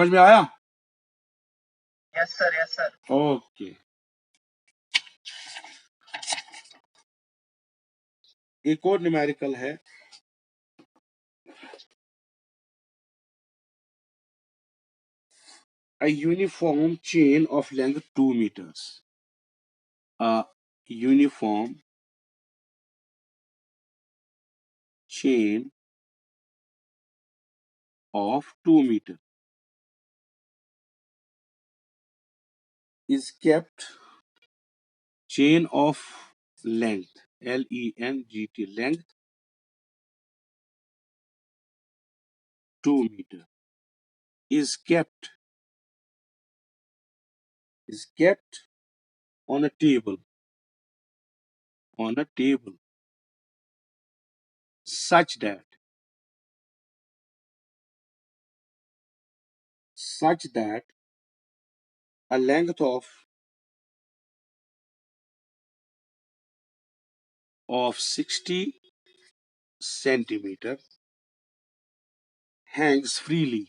समझ में आया? Yes sir, yes sir. Okay. एक और न्यूमेरिकल है, a uniform chain of length 2 meters. A uniform chain of 2 meters is kept, chain of length, L-E-N-G-T, length 2 meter is kept on a table, such that a length of 60 centimeter hangs freely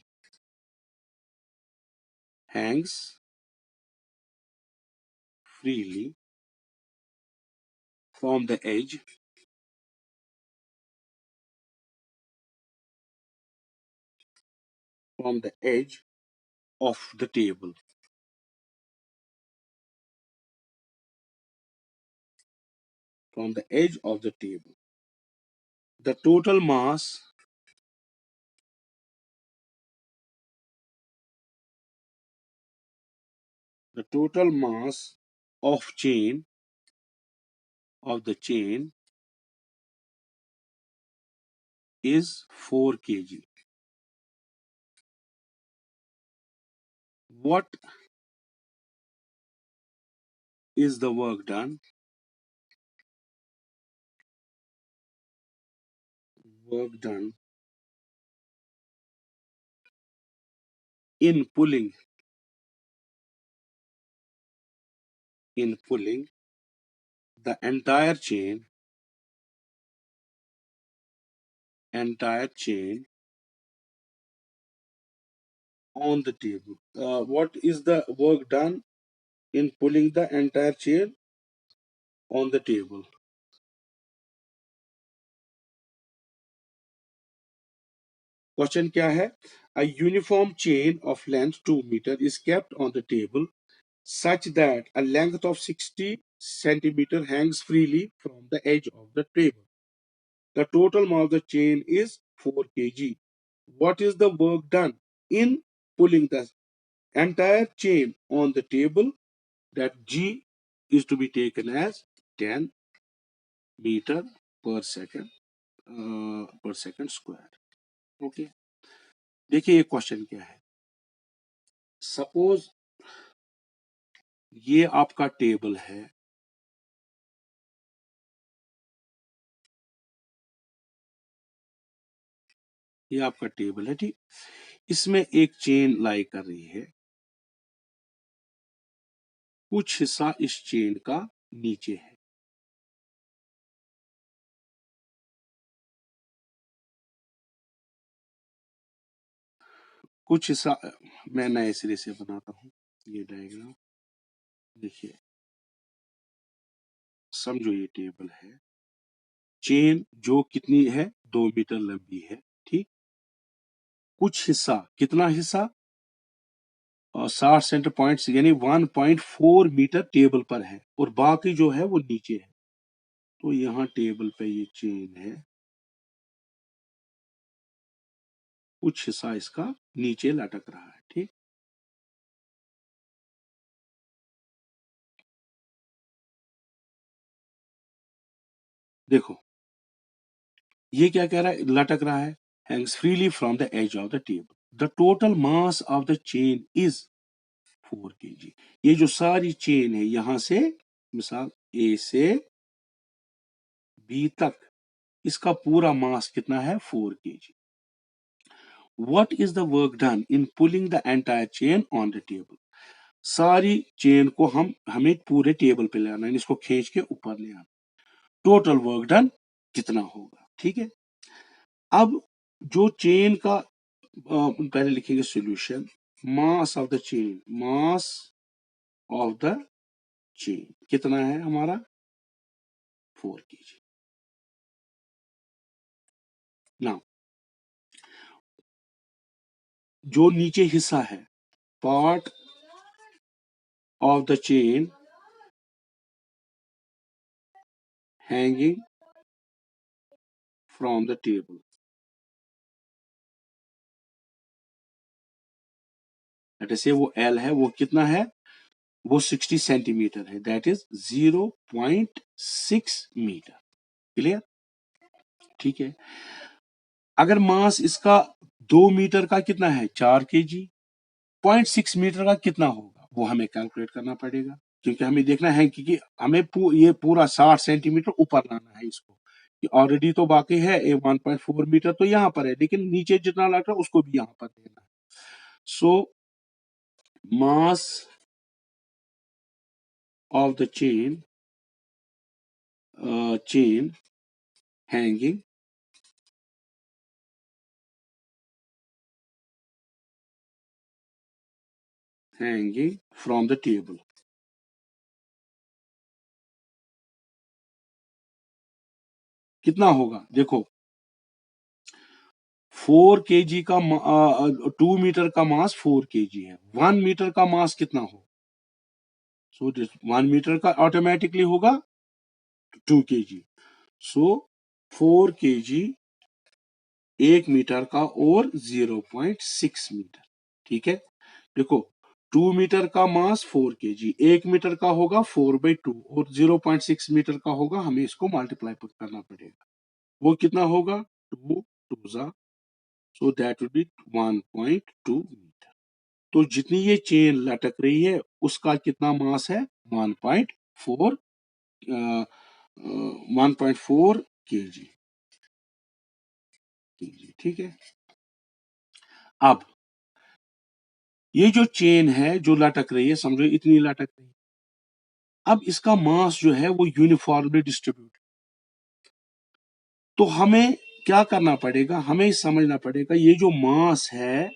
from the edge of the table. From the edge of the table. The total mass of the chain is 4 kg. What is the work done? In pulling the entire chain on the table. What is the work done in pulling the entire chain on the table? Question क्या है? A uniform chain of length 2 meter is kept on the table such that a length of 60 centimeter hangs freely from the edge of the table. The total mass of the chain is 4 kg. What is the work done in pulling the entire chain on the table? That G is to be taken as 10 meter per second square. Okay. देखिए ये question क्या है. Suppose ये आपका table है, ये आपका table है, ठीक. इसमें एक चेन लाई कर रही है, कुछ हिस्सा इस चेन का नीचे है, कुछ हिस्सा. मैं नए सिरे से बनाता हूं ये डायग्राम. देखिए, समझो ये टेबल है, चेन जो कितनी है 2 मीटर लंबी है, ठीक. कुछ हिस्सा, कितना हिस्सा, 60 सेंटर पॉइंट्स यानी 1.4 मीटर टेबल पर है और बाकी जो है वो नीचे है. तो यहाँ टेबल पे ये चेन है, कुछ हिस्सा इसका नीचे लटक रहा है, ठीक. देखो ये क्या कह रहा है, लटक रहा है, hangs freely from the edge of the table. The total mass of the chain is 4 kg. ये जो सारी चेन है यहां से, मिसाल A से B तक, इसका पूरा मास कितना है 4 kg. What is the work done in pulling the entire chain on the table? सारी चेन को हमें पूरे टेबल पे ले आना है, इसको खींच के ऊपर ले आना. टोटल वर्क डन कितना होगा, ठीक है. अब जो चेन का पहले लिखेंगे solution. Mass of the chain, mass of the chain कितना है हमारा 4 kg। नाउ जो नीचे हिस्सा है, part of the chain hanging from the table, जैसे वो एल है, वो कितना है, वो 60 सेंटीमीटर है, दैट इज 0.6 मीटर। क्लियर? ठीक है। अगर मास इसका 2 मीटर का कितना है 4 kg, 0.6 मीटर का कितना होगा वो हमें कैलकुलेट करना पड़ेगा, क्योंकि हमें देखना है कि हमें ये पूरा 60 सेंटीमीटर ऊपर लाना है इसको। ऑलरेडी तो बाकी है 1.4 मीटर तो यहाँ पर है, लेकिन नीचे जितना लग रहा है उसको भी यहाँ पर देना है। So mass of the chain hanging from the table कितना होगा, देखो 4 kg का 2 मीटर का मास 4 kg है, 1 मीटर का मास कितना हो, सो 1 मीटर का ऑटोमेटिकली होगा 2 kg। सो 4 kg 1 मीटर का और 0.6 मीटर। ठीक है, देखो 2 मीटर का मास 4 kg, 1 मीटर का होगा 4/2 और 0.6 मीटर का होगा, हमें इसको मल्टीप्लाई करना पड़ेगा। वो कितना होगा 2 2 so that will be 1.2 metre. तो जितनी ये चेन लटक रही है उसका कितना मास है 1.4 kg। ठीक है। अब ये जो चेन है जो लटक रही है, समझो इतनी लटक रही है, अब इसका मास जो है वो यूनिफॉर्मली डिस्ट्रीब्यूट, तो हमें क्या करना पड़ेगा, हमें समझना पड़ेगा ये जो मास है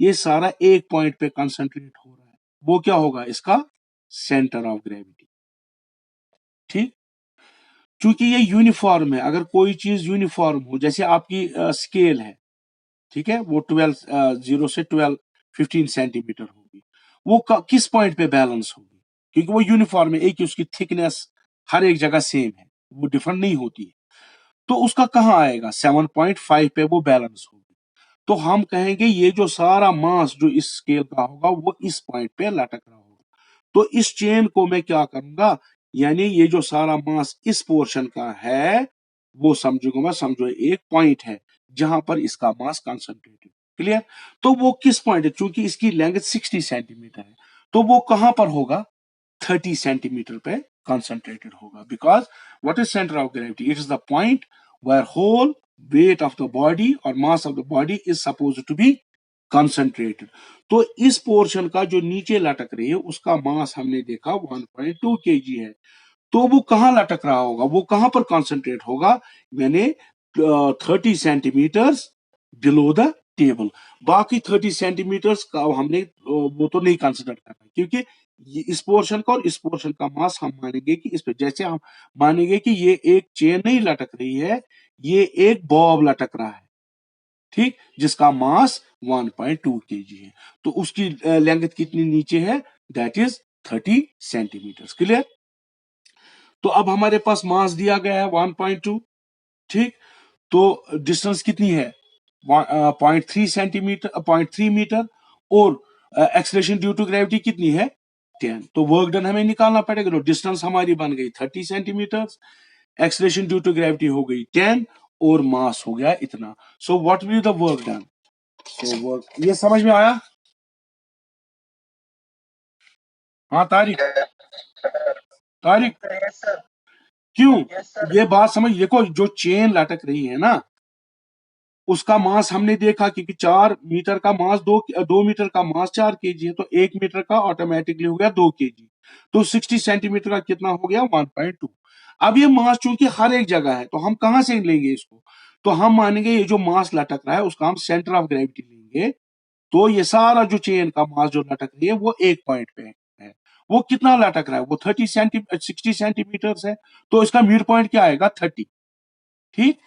ये सारा एक पॉइंट पे कंसंट्रेट हो रहा है, वो क्या होगा इसका सेंटर ऑफ ग्रेविटी। ठीक, क्योंकि ये यूनिफॉर्म है, अगर कोई चीज यूनिफॉर्म हो, जैसे आपकी स्केल है, ठीक है, वो 0 से 15 सेंटीमीटर होगी, वो किस पॉइंट पे बैलेंस होगी, क्योंकि वो यूनिफॉर्म है, एक उसकी थिकनेस हर एक जगह सेम है, वो डिफरेंट नहीं होती है, तो उसका कहाँ आएगा 7.5 पे वो बैलेंस होगी। तो हम कहेंगे ये जो सारा मास जो इस स्केल का होगा वो इस पॉइंट पे लटक रहा होगा। तो इस चेन को मैं क्या करूंगा, यानी ये जो सारा मास इस पोर्शन का है वो समझूंगा मैं, समझो एक पॉइंट है जहां पर इसका मास कंसंट्रेटेड। क्लियर? तो वो किस पॉइंट है, चूंकि इसकी लेंथ 60 सेंटीमीटर है, तो वो कहां पर होगा 30 सेंटीमीटर पे कंसंट्रेटेड होगा, because what is centre of gravity, it is the point where whole weight of the body or mass of the body is supposed to be concentrated। तो इस पोर्शन का जो नीचे लटक रही है उसका मास हमने देखा 1.2 kg है, तो वो कहां लटक रहा होगा, वो कहां पर कंसंट्रेट होगा, मैंने 30 सेंटीमीटर्स बिलो द टेबल। बाकी 30 सेंटीमीटर्स का हमने वो तो नहीं कंसिडर करना, क्योंकि इस पोर्शन का और इस पोर्शन का मास हम मानेंगे कि इस पे, जैसे हम मानेंगे कि ये एक चेन नहीं लटक रही है, ये एक बॉब लटक रहा है, ठीक, जिसका मास 1.2 kg है, तो उसकी लेंथ कितनी नीचे है, दैट इज 30 सेंटीमीटर। क्लियर? तो अब हमारे पास मास दिया गया है 1.2, ठीक, तो डिस्टेंस कितनी है 0.3 सेंटीमीटर 0.3 मीटर, और एक्सलेशन ड्यू टू ग्रेविटी कितनी है 10, तो वर्क डन हमें निकालना पड़ेगा। तो डिस्टेंस हमारी बन गई 30 centimetre, acceleration due to gravity हो गई 10 और मास हो गया इतना। So what will the work done, so work, ये समझ में आया? हाँ तारिक, तारिक क्यों, ये बात समझ, देखो जो चेन लटक रही है ना उसका मास हमने देखा, क्योंकि 4 मीटर का मास 2 मीटर का मास 4 kg है, तो 1 मीटर का ऑटोमेटिकली हो गया 2 kg, तो 60 सेंटीमीटर का कितना हो गया 1.2। अब ये मास चूंकि हर एक जगह है, तो हम कहां से लेंगे इसको, तो हम मानेंगे ये जो मास लटक रहा है उसका हम सेंटर ऑफ ग्रेविटी लेंगे, तो ये सारा जो चेन का मास जो लटक रही है वो एक पॉइंट पे है। वो कितना लटक रहा है? वो 60 सेंटीमीटर है। तो इसका मिड पॉइंट क्या आएगा? 30। ठीक।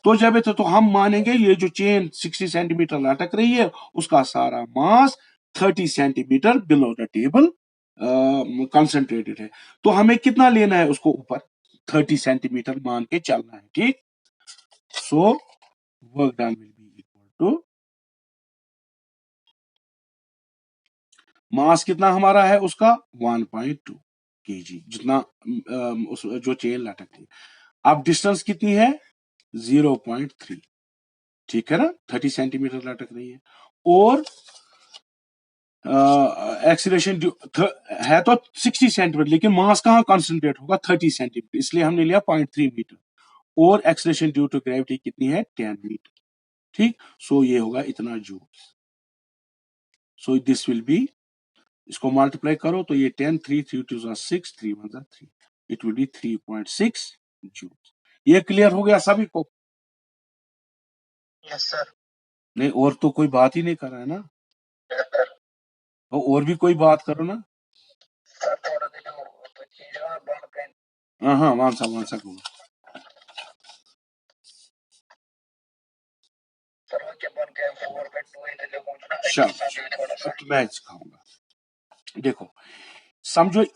तो जब तो हम मानेंगे ये जो चेन 60 सेंटीमीटर लटक रही है उसका सारा मास 30 centimetre below the table concentrated है। तो हमें कितना लेना है उसको ऊपर? 30 सेंटीमीटर मान के चलना है। ठीक। So work done will be equal to, mass कितना हमारा है उसका? 1.2 kg, जितना उस जो चेन लटक रही है। अब डिस्टेंस कितनी है? 0.3। ठीक है ना? 30 सेंटीमीटर लटक रही है। और एक्सीलरेशन है तो 60 सेंटीमीटर, लेकिन मास कहां कंसंट्रेट होगा? 30 सेंटीमीटर, इसलिए हमने लिया 0.3 मीटर। और एक्सीलरेशन ड्यू टू ग्रेविटी कितनी है? 10 मीटर। ठीक। सो ये होगा इतना joule. So this will be, इसको मल्टीप्लाई करो तो ये 10, 3 3 2 6, 3 1 3, इट विल बी 3.6 जूल। ये क्लियर हो गया सभी को? Yes sir. नहीं, और तो कोई बात ही नहीं कर रहा है ना? और भी कोई बात करो ना। हाँ हाँ, वन सा करो। चलो, तो मैं सिखाऊंगा। देखो, समझो